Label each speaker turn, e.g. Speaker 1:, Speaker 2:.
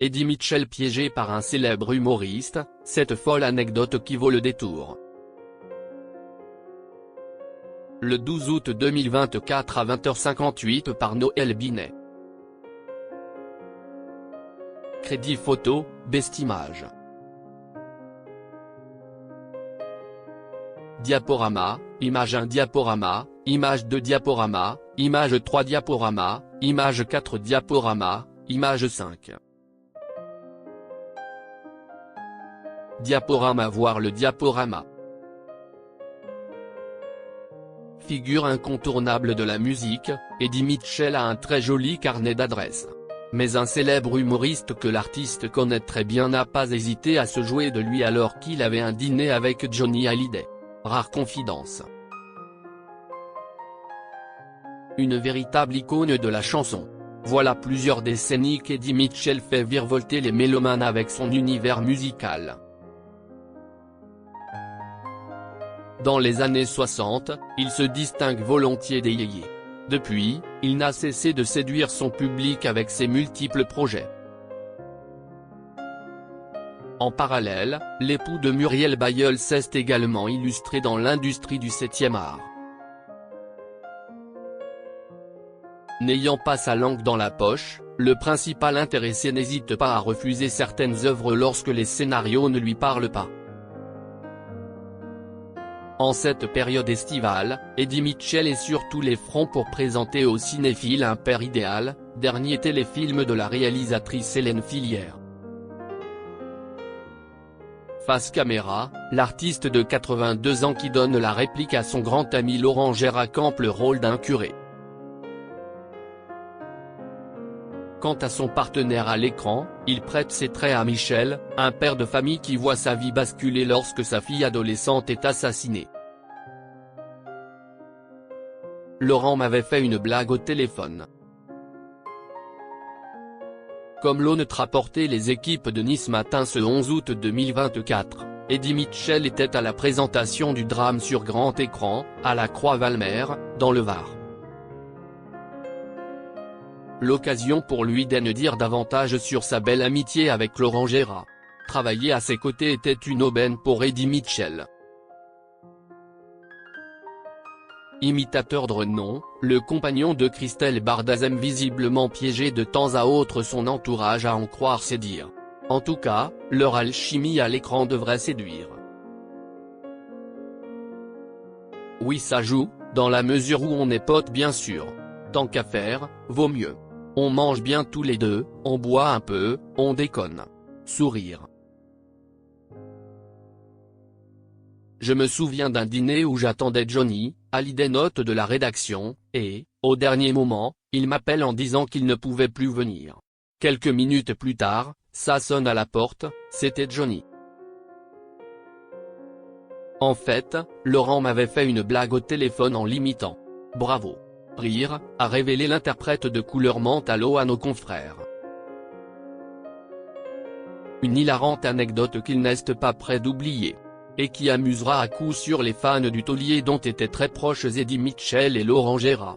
Speaker 1: Eddie Mitchell piégé par un célèbre humoriste, cette folle anecdote qui vaut le détour. Le 12 août 2024 à 20h58 par Noël Binet. Crédit photo, Bestimage. Diaporama, image 1 diaporama, image 2 diaporama, image 3 diaporama, image 4 diaporama, image 5. Diaporama. Voir le diaporama. Figure incontournable de la musique, Eddie Mitchell a un très joli carnet d'adresses. Mais un célèbre humoriste que l'artiste connaît très bien n'a pas hésité à se jouer de lui alors qu'il avait un dîner avec Johnny Hallyday. Rare confidence. Une véritable icône de la chanson. Voilà plusieurs décennies qu'Eddie Mitchell fait virevolter les mélomanes avec son univers musical. Dans les années 60, il se distingue volontiers des yéyés. Depuis, il n'a cessé de séduire son public avec ses multiples projets. En parallèle, l'époux de Muriel Bailleul s'est également illustré dans l'industrie du 7e art. N'ayant pas sa langue dans la poche, le principal intéressé n'hésite pas à refuser certaines œuvres lorsque les scénarios ne lui parlent pas. En cette période estivale, Eddie Mitchell est sur tous les fronts pour présenter aux cinéphiles Un père idéal, dernier téléfilm de la réalisatrice Hélène Filière. Face caméra, l'artiste de 82 ans qui donne la réplique à son grand ami Laurent Gérard campe le rôle d'un curé. Quant à son partenaire à l'écran, il prête ses traits à Michel, un père de famille qui voit sa vie basculer lorsque sa fille adolescente est assassinée. Laurent m'avait fait une blague au téléphone. Comme l'ont rapporté les équipes de Nice Matin ce 11 août 2024, Eddie Mitchell était à la présentation du drame sur grand écran, à la Croix-Valmer, dans le Var. L'occasion pour lui d'en dire davantage sur sa belle amitié avec Laurent Gérard. Travailler à ses côtés était une aubaine pour Eddie Mitchell. Imitateur de renom, le compagnon de Christelle Bardaz aime visiblement piéger de temps à autre son entourage à en croire ses dires. En tout cas, leur alchimie à l'écran devrait séduire. Oui, ça joue, dans la mesure où on est potes bien sûr. Tant qu'à faire, vaut mieux. On mange bien tous les deux, on boit un peu, on déconne. Sourire. Je me souviens d'un dîner où j'attendais Johnny, Hallyday note de la rédaction, et, au dernier moment, il m'appelle en disant qu'il ne pouvait plus venir. Quelques minutes plus tard, ça sonne à la porte, c'était Johnny. En fait, Laurent m'avait fait une blague au téléphone en l'imitant. Bravo. Rire, a révélé l'interprète de Couleur Mentalo à nos confrères. Une hilarante anecdote qu'il n'est pas prêt d'oublier. Et qui amusera à coup sûr les fans du taulier dont étaient très proches Eddie Mitchell et Laurent Gérard.